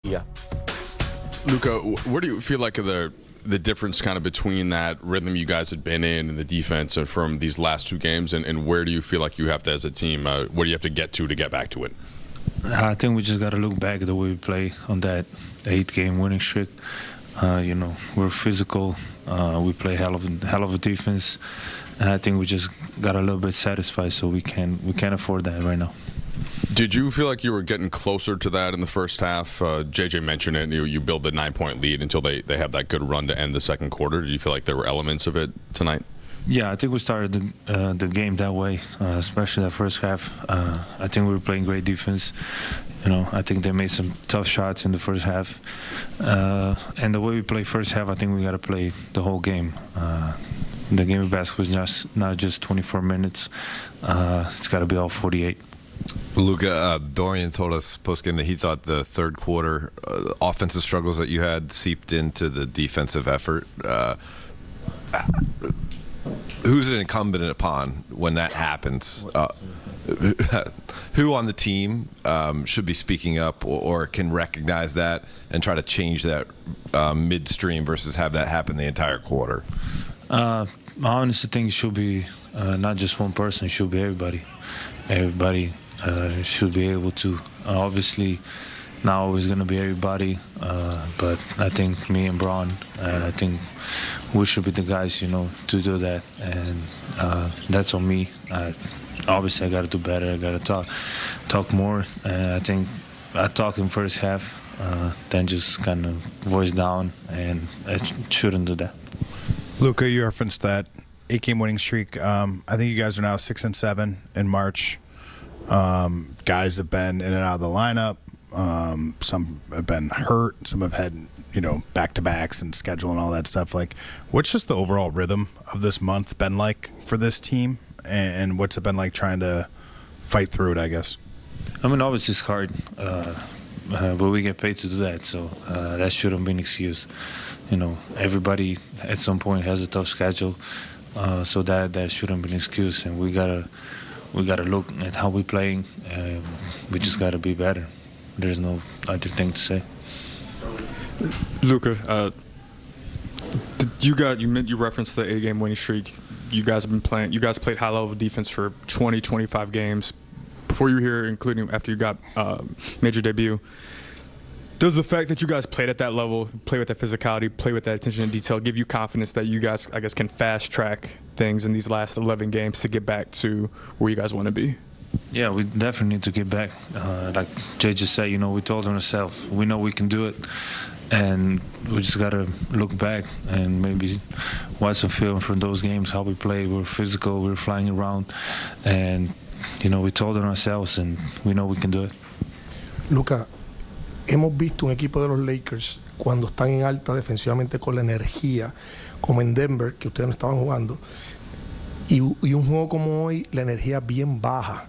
Yeah. Luka, where do you feel like the difference kind of between that rhythm you guys had been in and the defense from these last two games, and where do you feel like you have to, as a team, where do you have to get back to it? I think we just got to look back at the way we play on that 8-game winning streak. We're physical. We play hell of a defense, and I think we just got a little bit satisfied, so we can't afford that right now. Did you feel like you were getting closer to that in the first half? JJ mentioned it. You build the 9-point lead until they have that good run to end the second quarter. Did you feel like there were elements of it tonight? Yeah, I think we started the game that way, especially that first half. I think we were playing great defense. I think they made some tough shots in the first half. And the way we play first half, I think we got to play the whole game. The game of basketball is not just 24 minutes. It's got to be all 48. Luka, Dorian told us postgame that he thought the third quarter offensive struggles that you had seeped into the defensive effort. Who's it incumbent upon when that happens? Who on the team should be speaking up or can recognize that and try to change that midstream versus have that happen the entire quarter? I honestly think it should be not just one person. It should be everybody. Everybody should be able to. Obviously, not always going to be everybody, but I think me and Braun, I think we should be the guys, to do that, and that's on me. Obviously, I got to do better. I got to talk more. I think I talked in first half, then just kind of voice down, and I shouldn't do that. Luka, you referenced that 8-game winning streak. I think you guys are now 6-7 in March. Guys have been in and out of the lineup. Some have been hurt. Some have had, back-to-backs and schedule and all that stuff. Like, what's just the overall rhythm of this month been like for this team? And what's it been like trying to fight through it, I guess? Obviously it's hard, but we get paid to do that, so that shouldn't be an excuse. Everybody at some point has a tough schedule, so that shouldn't be an excuse, and we gotta look at how we're playing. We just gotta be better. There's no other thing to say. Luka, you referenced the 8-game winning streak. You guys have been playing. You guys played high level defense for 25 games before you were here, including after you got major debut. Does the fact that you guys played at that level, play with that physicality, play with that attention to detail, give you confidence that you guys, I guess, can fast track things in these last 11 games to get back to where you guys want to be? Yeah, we definitely need to get back. Like Jay just said, we told ourselves, we know we can do it, and we just got to look back and maybe watch some film from those games, how we play. We're physical, we're flying around, and, we told ourselves, and we know we can do it. Luka, hemos visto un equipo de los Lakers cuando están en alta defensivamente con la energía, como en Denver, que ustedes no estaban jugando, y un juego como hoy, la energía bien baja.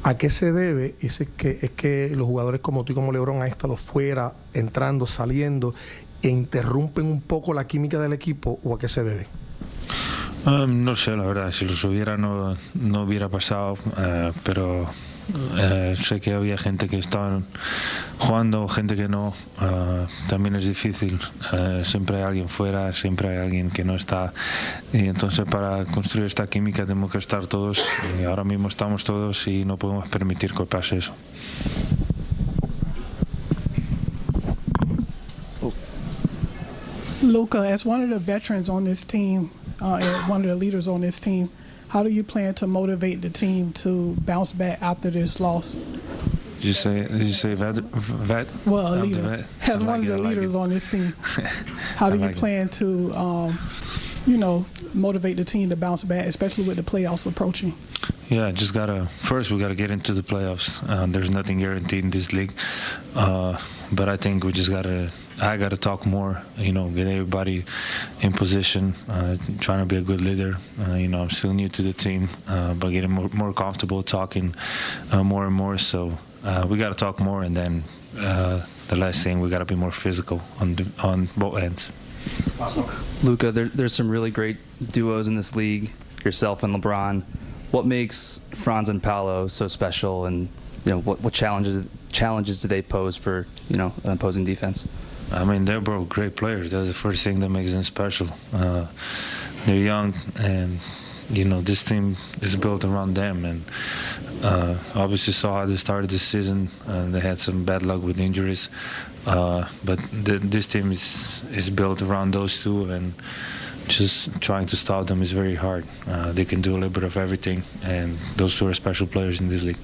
¿A qué se debe? Es que los jugadores como tú y como LeBron han estado fuera, entrando, saliendo, e interrumpen un poco la química del equipo, ¿o a qué se debe? No sé, la verdad, si los hubiera no hubiera pasado, pero sé que había gente que estaba jugando, gente que no. También es difícil, siempre hay alguien fuera, siempre hay alguien que no está, y entonces para construir esta química tenemos que estar todos, y ahora mismo estamos todos y no podemos permitir que pase eso. Luka, as one of the veterans on this team, and one of the leaders on this team, how do you plan to motivate the team to bounce back after this loss? Did you say vet? Well, a leader. As one of the leaders on this team, how do you plan to, motivate the team to bounce back, especially with the playoffs approaching? Yeah, first we gotta get into the playoffs. There's nothing guaranteed in this league, but I think I gotta talk more. Get everybody in position. Trying to be a good leader. I'm still new to the team, but getting more comfortable talking more and more. So we gotta talk more, and then the last thing, we gotta be more physical on both ends. Luka, there's some really great duos in this league, yourself and LeBron. What makes Franz and Paolo so special, and what challenges challenges do they pose for an opposing defense? I mean, they're both great players. That's the first thing that makes them special. They're young, and this team is built around them. And obviously saw how they started this season. They had some bad luck with injuries, but this team is built around those two, and just trying to stop them is very hard. They can do a little bit of everything, and those two are special players in this league.